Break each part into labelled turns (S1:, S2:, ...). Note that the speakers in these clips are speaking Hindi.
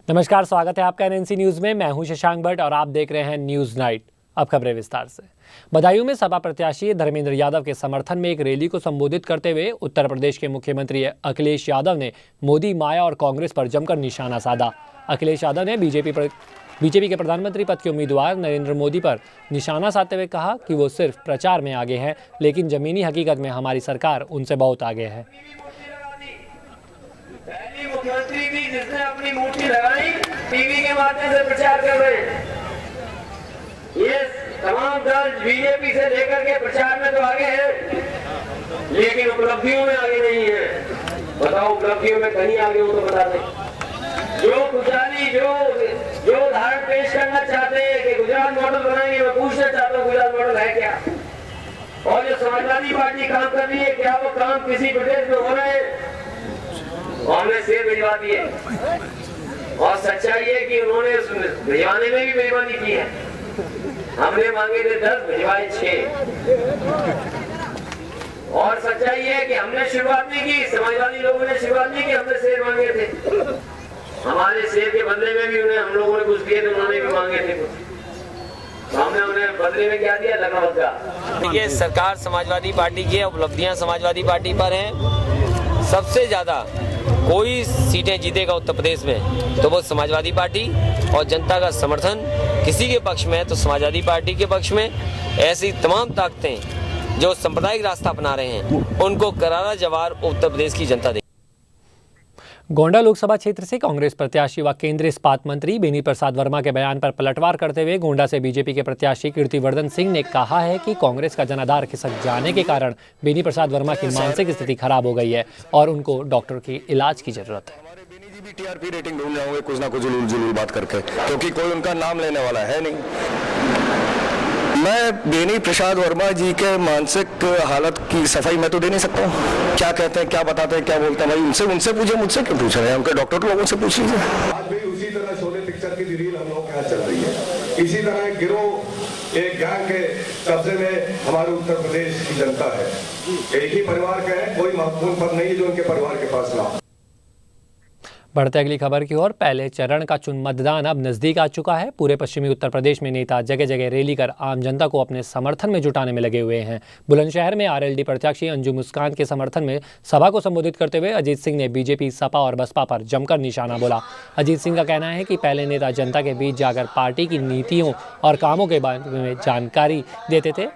S1: नमस्कार, स्वागत है आपका एनएनसी न्यूज में। मैं हूं शशांक भट्ट और आप देख रहे हैं न्यूज नाइट। अब खबरें विस्तार से। बदायूं में सपा प्रत्याशी धर्मेंद्र यादव के समर्थन में एक रैली को संबोधित करते हुए उत्तर प्रदेश के मुख्यमंत्री अखिलेश यादव ने मोदी, माया और कांग्रेस पर जमकर निशाना साधा। अखिलेश यादव ने बीजेपी के प्रधानमंत्री पद के उम्मीदवार नरेंद्र मोदी पर निशाना साधते हुए कहा कि वो सिर्फ प्रचार में आगे हैं, लेकिन जमीनी हकीकत में हमारी सरकार उनसे बहुत आगे है।
S2: पहली मुख्यमंत्री थी जिसने अपनी मुट्ठी लगाई, टीवी के माध्यम से प्रचार कर रहे हैं। ये तमाम दल बीजेपी से लेकर के प्रचार में तो आगे है, लेकिन उपलब्धियों में आगे नहीं है। बताओ, उपलब्धियों में कहीं आगे हो तो बता दें। जो खुशहाली जो उदाहरण पेश करना चाहते हैं कि गुजरात मॉडल बनाएंगे, मैं पूछना चाहता हूँ गुजरात मॉडल है क्या? और जो समाजवादी पार्टी काम कर रही है, क्या वो काम किसी प्रदेश में हो रहे हैं? हमने शेर भिजवा दिए और सच्चाई है कि उन्होंने भिजवाने में भी बेईमानी की है। हमने मांगे थे 10, भिजवाए 6। और सच्चाई है कि हमने शुरुआत नहीं की, समाजवादी लोगों ने शुरुआत नहीं की, हमने शेर मांगे थे। हमारे शेर के बदले में भी हम लोगों ने कुछ दिए थे, उन्होंने भी मांगे थे कुछ। हमने उन्हें बदले में क्या दिया? लखनऊ का।
S3: देखिए, सरकार समाजवादी पार्टी की उपलब्धियां समाजवादी पार्टी पर हैं। सबसे ज्यादा कोई सीटें जीतेगा उत्तर प्रदेश में तो वो समाजवादी पार्टी, और जनता का समर्थन किसी के पक्ष में है तो समाजवादी पार्टी के पक्ष में। ऐसी तमाम ताकतें जो सांप्रदायिक रास्ता अपना रहे हैं उनको करारा जवाब उत्तर प्रदेश की जनता देगी।
S1: गोंडा लोकसभा क्षेत्र से कांग्रेस प्रत्याशी व केंद्रीय इस्पात मंत्री बेनी प्रसाद वर्मा के बयान पर पलटवार करते हुए गोंडा से बीजेपी के प्रत्याशी कीर्तिवर्धन सिंह ने कहा है कि कांग्रेस का जनाधार खिसक जाने के कारण बेनी प्रसाद वर्मा की मानसिक स्थिति खराब हो गई है और उनको डॉक्टर के इलाज की जरूरत है।
S4: टीआरपी रेटिंग ढूंढ जाओगे कुछ ना कुछ जुलूल बात करके, क्योंकि कोई उनका नाम लेने वाला है नहीं। मैं बेनी प्रसाद वर्मा जी के मानसिक हालत की सफाई मैं तो दे नहीं सकता हूँ। क्या कहते हैं, क्या बताते हैं, क्या बोलते हैं, भाई उनसे पूछे, मुझसे क्यों पूछ रहे हैं? उनके डॉक्टर लोगों से पूछ लीजिए।
S5: आज भी उसी तरह शोले पिक्चर की रील हम लोगों के यहाँ चल रही है। इसी तरह एक गिरोह, एक गैंग के कब्जे में हमारे उत्तर प्रदेश की जनता है। एक ही परिवार का है, कोई महत्वपूर्ण पद नहीं है जो उनके परिवार के पास ना हो।
S1: बढ़ते अगली खबर की ओर। पहले चरण का मतदान अब नजदीक आ चुका है। पूरे पश्चिमी उत्तर प्रदेश में नेता जगह जगह रैली कर आम जनता को अपने समर्थन में जुटाने में लगे हुए हैं। बुलंदशहर में आरएलडी प्रत्याशी अंजू मुस्कान के समर्थन में सभा को संबोधित करते हुए अजीत सिंह ने बीजेपी, सपा और बसपा पर जमकर निशाना बोला। अजीत सिंह का कहना है कि पहले नेता जनता के बीच जाकर पार्टी की नीतियों और कामों के बारे में जानकारी देते थे।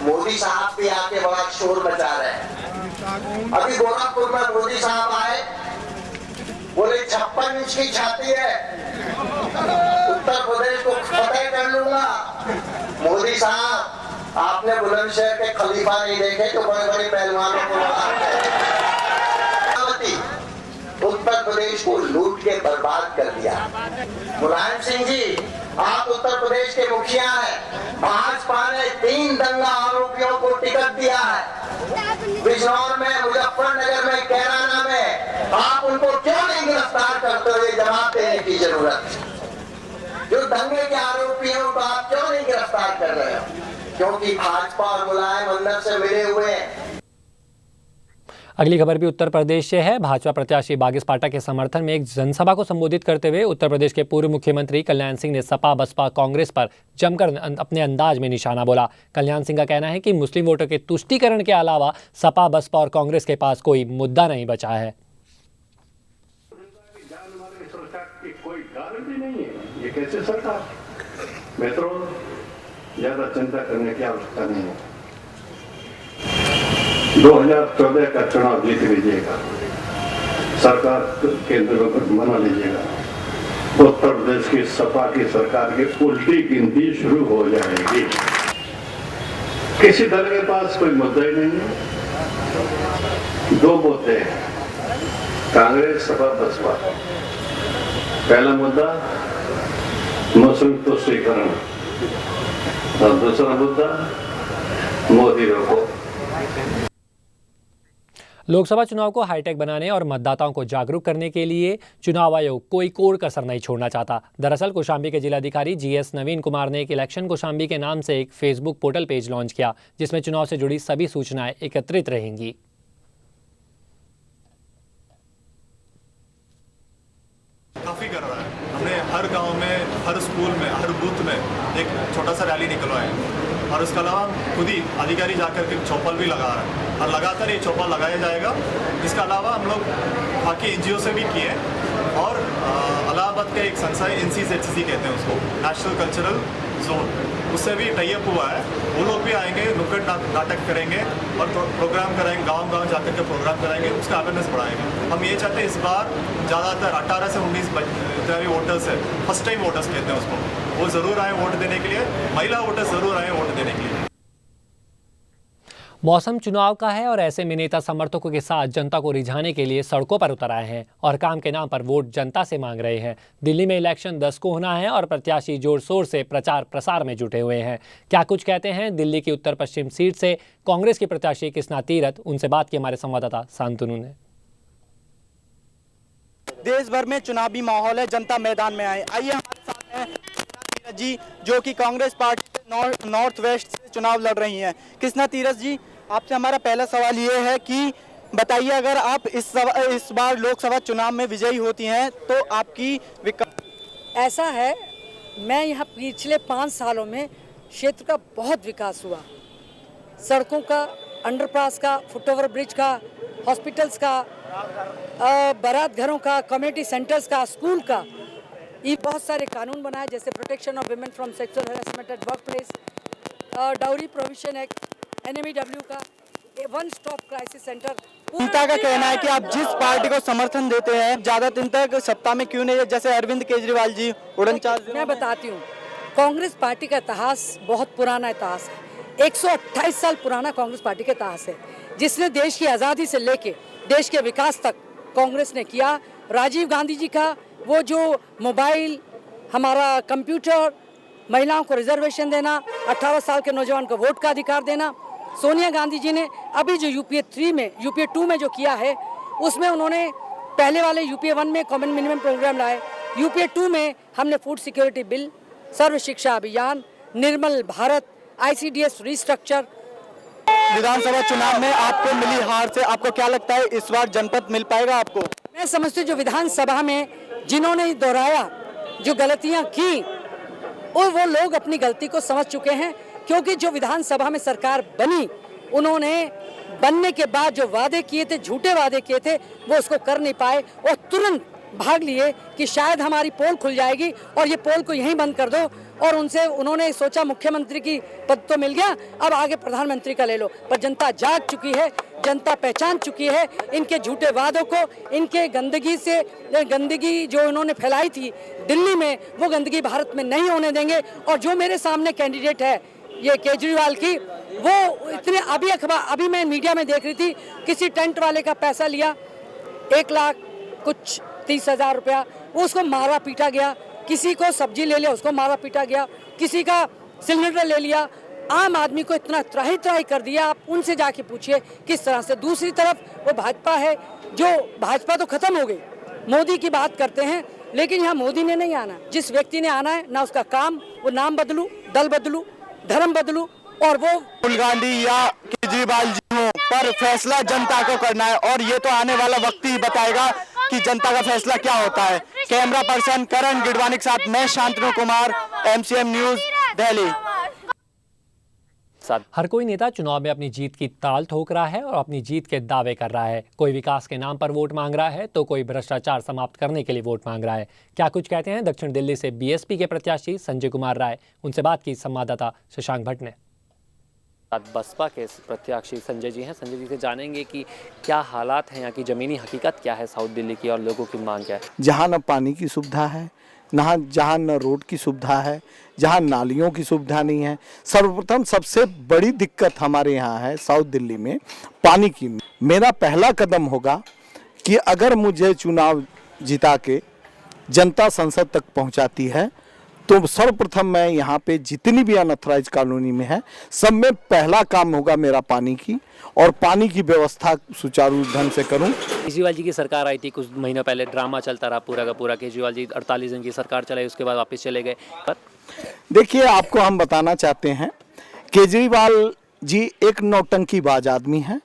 S6: मोदी साहब भी आके बड़ा शोर मचा रहे हैं। अभी गोरखपुर में मोदी साहब आए, बोले 56 इंच की छाती है, उत्तर प्रदेश को फतेह कर लूंगा। मोदी साहब, आपने बुलंदशहर के खलीफा नहीं देखे तो बड़े बड़े पहलवानों को उत्तर प्रदेश को लूट के बर्बाद कर दिया। मुलायम सिंह जी, आप उत्तर प्रदेश के मुखिया हैं। भाजपा ने 3 दंगा आरोपियों को टिकट दिया है। बिजनौर में, मुजफ्फरनगर में, कैराना में, आप उनको क्यों नहीं गिरफ्तार करते हुए जवाब देने की जरूरत है। जो दंगे के आरोपी हैं उनको आप क्यों नहीं गिरफ्तार कर रहे हो? क्योंकि भाजपा और मुलायम अंदर से मिले हुए हैं।
S1: अगली खबर भी उत्तर प्रदेश से है। भाजपा प्रत्याशी बागिस पाठक के समर्थन में एक जनसभा को संबोधित करते हुए उत्तर प्रदेश के पूर्व मुख्यमंत्री कल्याण सिंह ने सपा, बसपा, कांग्रेस पर जमकर अपने अंदाज में निशाना बोला। कल्याण सिंह का कहना है कि मुस्लिम वोटों के तुष्टीकरण के अलावा सपा, बसपा और कांग्रेस के पास कोई मुद्दा नहीं बचा है।
S7: कोई गारंटी नहीं है, ये कैसे सरकार? मित्रों, ज्यादा चिंता करने की आवश्यकता नहीं है। 2014 का चुनाव जीत लीजिएगा, सरकार केंद्र में बना लीजिएगा, उत्तर प्रदेश की सपा की सरकार की उल्टी गिनती शुरू हो जाएगी। किसी दल के पास कोई मुद्दा ही नहीं है। 2 मुद्दे हैं, कांग्रेस, सपा, बसपा। पहला मुद्दा मुस्लिम तुष्टीकरण और दूसरा मुद्दा मोदी रोको।
S1: लोकसभा चुनाव को हाईटेक बनाने और मतदाताओं को जागरूक करने के लिए चुनाव आयोग कोई कोर कसर नहीं छोड़ना चाहता। दरअसल कौशाम्बी के जिलाधिकारी जीएस नवीन कुमार ने एक इलेक्शन कौशाम्बी के नाम से एक फेसबुक पोर्टल पेज लॉन्च किया, जिसमें चुनाव से जुड़ी सभी सूचनाएं एकत्रित रहेंगी।
S8: छोटा सा रैली निकलवाए हैं और उसके अलावा खुद ही अधिकारी जाकर के चौपाल भी लगा रहा है और लगातार ये चौपाल लगाया जाएगा। इसके अलावा हम लोग बाकी NGO से भी किए और इलाहाबाद का एक संस्था है NCZCC कहते हैं उसको, नेशनल कल्चरल जोन, उससे भी टाई अप हुआ है। वो लोग भी आएंगे, नुक्कड़ नाटक करेंगे और प्रोग्राम कराएंगे, गांव-गांव जाकर के प्रोग्राम कराएंगे, उसका अवेयरनेस बढ़ाएंगे। हम ये चाहते हैं इस बार ज़्यादातर 18 से 19 जितने भी वोटर्स है, फर्स्ट टाइम वोटर्स कहते हैं उसको, वो ज़रूर आए वोट देने के लिए, महिला वोटर्स ज़रूर आए वोट देने के लिए।
S1: मौसम चुनाव का है और ऐसे में नेता समर्थकों के साथ जनता को रिझाने के लिए सड़कों पर उतर आए हैं और काम के नाम पर वोट जनता से मांग रहे हैं। दिल्ली में इलेक्शन 10 को होना है और प्रत्याशी जोर शोर से प्रचार प्रसार में जुटे हुए हैं। क्या कुछ कहते हैं दिल्ली की उत्तर पश्चिम सीट से कांग्रेस की प्रत्याशी कृष्णा तीरथ, उनसे बात की हमारे संवाददाता शांतनु ने।
S9: देश भर में चुनावी माहौल है, जनता मैदान में आए। आइए हमारे साथ हैं कृष्णा तीरथ जी, जो कि कांग्रेस पार्टी से नॉर्थ वेस्ट से चुनाव लड़ रही हैं। कृष्णा तीरथ जी, आपसे हमारा पहला सवाल ये है कि बताइए, अगर आप इस बार लोकसभा चुनाव में विजयी होती हैं तो आपकी
S10: ऐसा है, मैं यहाँ पिछले 5 सालों में क्षेत्र का बहुत विकास हुआ, सड़कों का, अंडरपास का, फुटओवर ब्रिज का, हॉस्पिटल्स का, बारात घरों का, कम्युनिटी सेंटर्स का, स्कूल का, ये बहुत सारे कानून बनाए, जैसे protection of women from sexual harassment at work place, dowry provision act, NMEW का, वन स्टॉप क्राइसिस सेंटर।
S9: जनता का कहना है कि आप जिस पार्टी को समर्थन देते हैं ज्यादा दिन तक सत्ता में क्यों नहीं, जैसे अरविंद केजरीवाल जी उड़नचाल।
S10: मैं बताती हूँ, कांग्रेस पार्टी का इतिहास बहुत पुराना इतिहास है, 128 साल पुराना कांग्रेस पार्टी का इतिहास है, जिसने देश की आज़ादी से लेके देश के विकास तक कांग्रेस ने किया। राजीव गांधी जी का वो जो मोबाइल, हमारा कंप्यूटर, महिलाओं को रिजर्वेशन देना, 18 साल के नौजवान को वोट का अधिकार देना, सोनिया गांधी जी ने अभी जो यूपीए 2 में जो किया है, उसमें उन्होंने पहले वाले यूपीए 1 में कॉमन मिनिमम प्रोग्राम लाए, यूपीए 2 में हमने फूड सिक्योरिटी बिल, सर्व शिक्षा अभियान, निर्मल भारत, ICDS रिस्ट्रक्चर।
S9: विधानसभा चुनाव में आपको मिली हार से आपको क्या लगता है इस बार जनपद मिल पाएगा आपको?
S10: मैं समझती हूँ जो विधानसभा में जिन्होंने दोहराया, जो गलतियाँ की, और वो लोग अपनी गलती को समझ चुके हैं, क्योंकि जो विधानसभा में सरकार बनी, उन्होंने बनने के बाद जो वादे किए थे, झूठे वादे किए थे, वो उसको कर नहीं पाए और तुरंत भाग लिए कि शायद हमारी पोल खुल जाएगी और ये पोल को यहीं बंद कर दो। और उन्होंने सोचा मुख्यमंत्री की पद तो मिल गया, अब आगे प्रधानमंत्री का ले लो। पर जनता जाग चुकी है, जनता पहचान चुकी है इनके झूठे वादों को, इनके गंदगी जो इन्होंने फैलाई थी दिल्ली में, वो गंदगी भारत में नहीं होने देंगे। और जो मेरे सामने कैंडिडेट है ये केजरीवाल की, वो इतने अभी मैं मीडिया में देख रही थी, किसी टेंट वाले का पैसा लिया, 1,30,000 रुपया, वो उसको मारा पीटा गया, किसी को सब्जी ले लिया उसको मारा पीटा गया, किसी का सिलेंडर ले लिया, आम आदमी को इतना त्राही कर दिया। आप उनसे जाके पूछिए किस तरह से। दूसरी तरफ वो भाजपा है, जो भाजपा तो खत्म हो गई, मोदी की बात करते हैं, लेकिन यहाँ मोदी ने नहीं आना, जिस व्यक्ति ने आना है ना उसका काम, वो नाम बदलू, दल बदलू, धर्म बदलू, और वो
S9: राहुल गांधी या केजरीवाल जी हो, पर फैसला जनता को करना है और ये तो आने वाला वक्त ही बताएगा कि जनता का फैसला क्या होता है। कैमरा पर्सन करण गिडवानी के साथ मैं शांतनु कुमार, MCM न्यूज, दिल्ली।
S1: हर कोई नेता चुनाव में अपनी जीत की ताल ठोक रहा है और अपनी जीत के दावे कर रहा है। कोई विकास के नाम पर वोट मांग रहा है तो कोई भ्रष्टाचार समाप्त करने के लिए वोट मांग रहा है। क्या कुछ कहते हैं दक्षिण दिल्ली से BSP के प्रत्याशी संजय कुमार राय, उनसे बात की संवाददाता शशांक भट्ट ने। बसपा के प्रत्याशी संजय जी हैं। संजय जी से जानेंगे कि क्या हालात हैं, यहाँ की जमीनी हकीकत क्या है साउथ दिल्ली की, और लोगों की मांग क्या है।
S11: जहाँ न पानी की सुविधा है, जहाँ न रोड की सुविधा है, जहाँ नालियों की सुविधा नहीं है। सर्वप्रथम सबसे बड़ी दिक्कत हमारे यहाँ है साउथ दिल्ली में पानी की। मेरा पहला कदम होगा कि अगर मुझे चुनाव जिता के जनता संसद तक पहुँचाती है तो सर्वप्रथम मैं यहाँ पे जितनी भी अनऑथराइज कॉलोनी में है, सब में पहला काम होगा मेरा पानी की, और पानी की व्यवस्था सुचारू ढंग से करूं।
S1: केजरीवाल जी की सरकार आई थी कुछ महीनों पहले, ड्रामा चलता रहा पूरा का पूरा। केजरीवाल जी 48 दिन की सरकार चलाई, उसके बाद वापस चले गए।
S11: देखिए, आपको हम बताना चाहते हैं, केजरीवाल जी एक नौटंकीबाज आदमी हैं।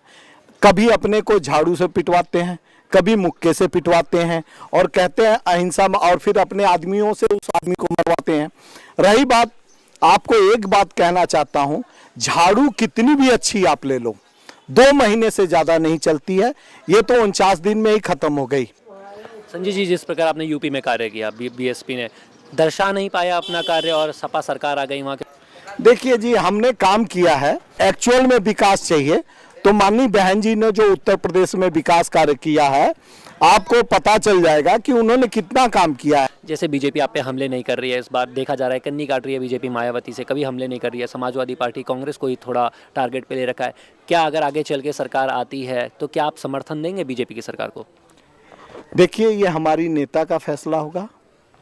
S11: कभी अपने को झाड़ू से पिटवाते हैं, कभी मुक्के से पिटवाते हैं और कहते हैं अहिंसा में, और फिर अपने आदमियों से उस आदमी को मरवाते हैं। रही बात आपको एक बात कहना चाहता हूं, झाड़ू कितनी भी अच्छी आप ले लो, 2 महीने से ज्यादा नहीं चलती है। ये तो 49 दिन में ही खत्म हो गई।
S1: संजय जी, जिस प्रकार आपने यूपी में कार्य किया, बीएसपी ने दर्शा नहीं पाया अपना कार्य और सपा सरकार आ गई वहां के।
S11: देखिए जी, हमने काम किया है, एक्चुअल में विकास चाहिए तो माननीय बहन जी ने जो उत्तर प्रदेश में विकास कार्य किया है, आपको पता चल जाएगा कि उन्होंने कितना काम किया है।
S1: जैसे बीजेपी आप पे हमले नहीं कर रही है, इस बार देखा जा रहा है कन्नी काट रही है बीजेपी मायावती से, कभी हमले नहीं कर रही है। समाजवादी पार्टी कांग्रेस को ही थोड़ा टारगेट पे ले रखा है। क्या अगर आगे चल के सरकार आती है तो क्या आप समर्थन देंगे बीजेपी की सरकार को?
S11: देखिए, ये हमारी नेता का फैसला होगा,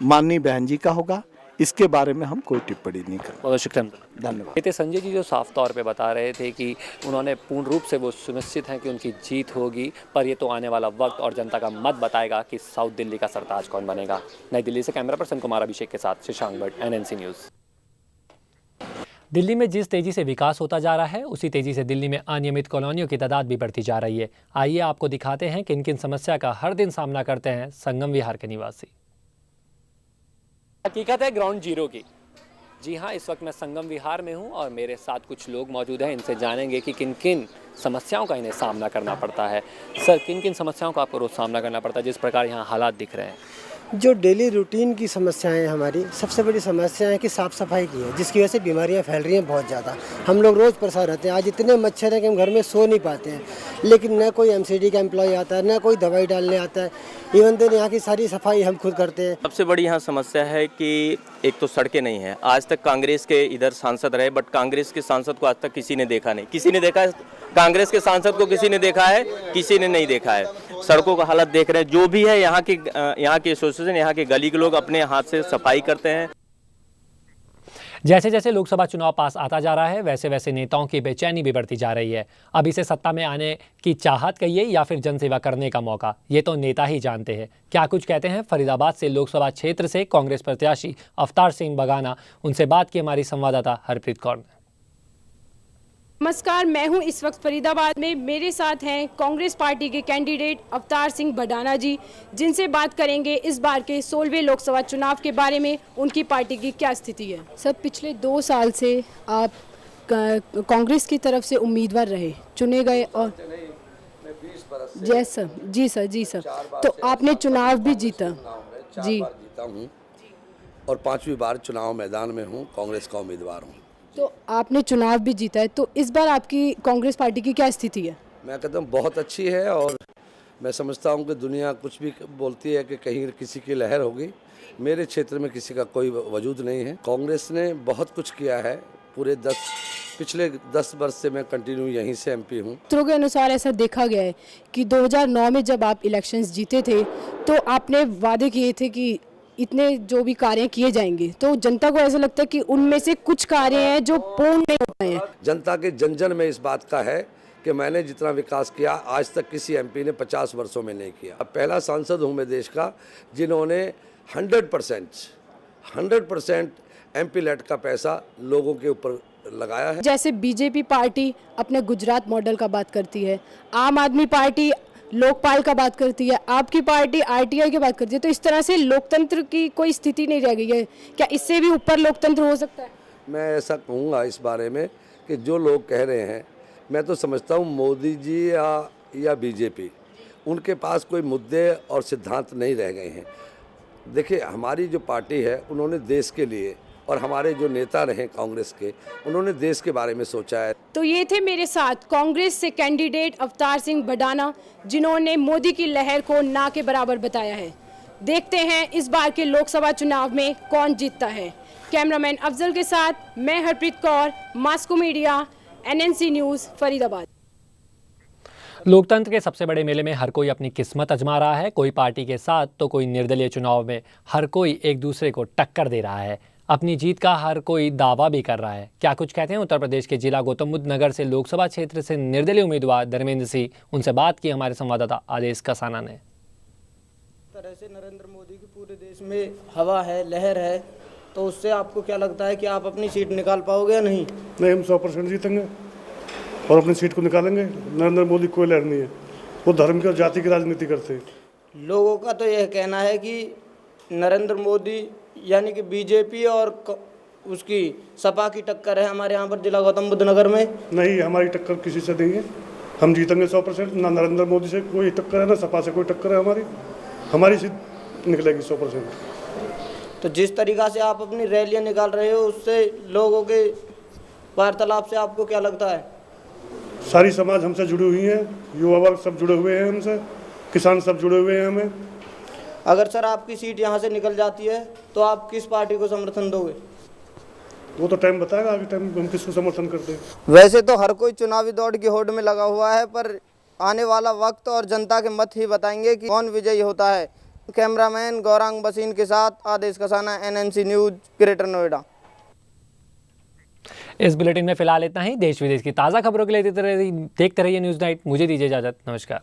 S11: माननीय बहन जी का होगा, इसके बारे में हम कोई टिप्पणी नहीं करेंगे।
S1: बहुत शुक्रिया,
S11: धन्यवाद।
S1: ये थे संजय जी, जो साफ तौर पे बता रहे थे कि उन्होंने पूर्ण रूप से वो सुनिश्चित हैं कि उनकी जीत होगी, पर ये तो आने वाला वक्त और जनता का मत बताएगा कि साउथ दिल्ली का सरताज कौन बनेगा। नई दिल्ली से कैमरा पर्सन कुमार अभिषेक के साथ शशांक भट्ट, NNC न्यूज़। दिल्ली में जिस तेजी से विकास होता जा रहा है, उसी तेजी से दिल्ली में अनियमित कॉलोनियों की तादाद भी बढ़ती जा रही है। आइए आपको दिखाते हैं किन किन समस्या का हर दिन सामना करते हैं संगम विहार के निवासी। हकीकत है ग्राउंड जीरो की। जी हाँ, इस वक्त मैं संगम विहार में हूँ और मेरे साथ कुछ लोग मौजूद हैं। इनसे जानेंगे कि किन किन समस्याओं का इन्हें सामना करना पड़ता है। सर, किन किन समस्याओं का आपको रोज़ सामना करना पड़ता है, जिस प्रकार यहाँ हालात दिख रहे हैं?
S12: जो डेली रूटीन की समस्याएं हमारी, सबसे बड़ी समस्या है कि साफ़ सफाई की है, जिसकी वजह से बीमारियां फैल रही हैं बहुत ज़्यादा। हम लोग रोज़ परेशान रहते हैं। आज इतने मच्छर हैं कि हम घर में सो नहीं पाते हैं, लेकिन न कोई MCD का एम्प्लॉय आता है, न कोई दवाई डालने आता है। इवन देन यहाँ की सारी सफाई हम खुद करते हैं।
S13: सबसे बड़ी यहाँ समस्या है कि एक तो सड़कें नहीं हैं। आज तक कांग्रेस के इधर सांसद रहे, बट कांग्रेस के सांसद को आज तक किसी ने देखा नहीं। किसी ने देखा है कांग्रेस के सांसद को? किसी ने देखा है? किसी ने नहीं देखा है। सड़कों का हालत देख रहे हैं। जो भी है यहाँ की एसोसिएशन, यहाँ के गली के लोग अपने हाथ से सफाई करते हैं।
S1: जैसे जैसे लोकसभा चुनाव पास आता जा रहा है, वैसे वैसे नेताओं की बेचैनी भी बढ़ती जा रही है। अब इसे सत्ता में आने की चाहत कहिए या फिर जनसेवा करने का मौका, ये तो नेता ही जानते हैं। क्या कुछ कहते हैं फरीदाबाद से लोकसभा क्षेत्र से कांग्रेस प्रत्याशी अवतार सिंह बगाना। उनसे बात की हमारी संवाददाता हरप्रीत कौर ने।
S14: नमस्कार, मैं हूं इस वक्त फरीदाबाद में। मेरे साथ हैं कांग्रेस पार्टी के कैंडिडेट अवतार सिंह बडाना जी, जिनसे बात करेंगे इस बार के 16वें लोकसभा चुनाव के बारे में, उनकी पार्टी की क्या स्थिति है। सर, पिछले 2 साल से आप कांग्रेस की तरफ से उम्मीदवार रहे, चुने गए और सर जी सर, तो आपने चुनाव भी जीता। जी
S15: जीता हूँ और 5वीं बार चुनाव मैदान में हूँ, कांग्रेस का उम्मीदवार हूँ।
S14: तो आपने चुनाव भी जीता है, तो इस बार आपकी कांग्रेस पार्टी की क्या स्थिति है?
S15: मैं कहता हूँ बहुत अच्छी है और मैं समझता हूँ कि दुनिया कुछ भी बोलती है कि कहीं किसी की लहर होगी, मेरे क्षेत्र में किसी का कोई वजूद नहीं है। कांग्रेस ने बहुत कुछ किया है। पिछले 10 वर्ष से मैं कंटिन्यू यहीं से MP हूँ। सूत्रों
S14: के अनुसार ऐसा देखा गया है कि 2009 में जब आप इलेक्शंस जीते थे तो आपने वादे किए थे कि इतने जो भी कार्य किए जाएंगे, तो जनता को ऐसा लगता है कि उनमें से कुछ कार्य हैं जो पूर्ण नहीं हो पाए हैं। जनता के जन में इस बात का है कि मैंने जितना विकास किया आज तक किसी MP ने 50 वर्षों में नहीं किया। अब पहला सांसद हूँ मैं देश का जिन्होंने 100% MP लेट का पैसा लोगों के ऊपर लगाया है। जैसे बीजेपी पार्टी अपने गुजरात मॉडल का बात करती है, आम आदमी पार्टी लोकपाल का बात करती है, आपकी पार्टी RTI की बात करती है, तो इस तरह से लोकतंत्र की कोई स्थिति नहीं रह गई है। क्या इससे भी ऊपर लोकतंत्र हो सकता है? मैं ऐसा कहूँगा इस बारे में कि जो लोग कह रहे हैं, मैं तो समझता हूँ मोदी जी या BJP, उनके पास कोई मुद्दे और सिद्धांत नहीं रह गए हैं। देखिए, हमारी जो पार्टी है उन्होंने देश के लिए, और हमारे जो नेता रहे कांग्रेस के, उन्होंने देश के बारे में सोचा है। तो ये थे मेरे साथ कांग्रेस से कैंडिडेट अवतार सिंह बडाना, जिन्होंने मोदी की लहर को ना के बराबर बताया है। देखते हैं इस बार के लोकसभा चुनाव में कौन जीतता है। कैमरामैन अफजल के साथ मैं Harpreet Kaur, Moscow media, NNC news, Faridabad.
S1: लोकतंत्र के सबसे बड़े मेले में हर कोई अपनी किस्मत आजमा रहा है। कोई पार्टी के साथ तो कोई निर्दलीय। चुनाव में हर कोई एक दूसरे को टक्कर दे रहा है। अपनी जीत का हर कोई दावा भी कर रहा है। क्या कुछ कहते हैं उत्तर प्रदेश के जिला गौतम बुद्ध नगर से लोकसभा क्षेत्र से निर्दलीय उम्मीदवार धर्मेंद्र सिंह। उनसे बात की हमारे संवाददाता आदेश कसाना ने।
S12: तरह से नरेंद्र मोदी की पूरे देश में हवा है, लहर है, तो उससे आपको क्या लगता है कि आप अपनी सीट निकाल पाओगे या नहीं?
S16: नहीं, हम 100% जीतेंगे और अपनी सीट को निकालेंगे। नरेंद्र मोदी कोई लहर नहीं है, वो धर्म की और जाति की राजनीति करते हैं।
S12: लोगों का तो यह कहना है कि नरेंद्र मोदी यानी कि BJP और
S9: उसकी सपा की टक्कर है हमारे यहाँ पर जिला गौतम बुद्ध नगर में?
S16: नहीं, हमारी टक्कर किसी से नहीं है। हम जीतेंगे 100%। ना नरेंद्र मोदी से कोई टक्कर है, ना सपा से कोई टक्कर है। हमारी सीट निकलेगी 100%।
S9: तो जिस तरीका से आप अपनी रैलियां निकाल रहे हो उससे लोगों के वार्तालाप से आपको क्या लगता है?
S16: सारी समाज हमसे जुड़ी हुई है, युवा वर्ग सब जुड़े हुए हैं हमसे, किसान सब जुड़े हुए हैं हमें।
S9: अगर सर आपकी सीट यहाँ से निकल जाती है तो आप किस पार्टी को समर्थन दोगे?
S16: वो तो टाइम बताएगा, आगे टाइम हम किसको समर्थन करते हैं।
S9: वैसे तो हर कोई चुनावी दौड़ की होड़ में लगा हुआ है, पर आने वाला वक्त और जनता के मत ही बताएंगे कि कौन विजयी होता है। कैमरामैन गौरांग बसीन के साथ Adesh Kasana, NNC news, greater Noida.
S1: इस बुलेटिन में फिलहाल इतना ही। देश विदेश की ताज़ा खबरों के लिए देखते रहिए न्यूज़ नाइट। मुझे दीजिए इजाज़त। नमस्कार।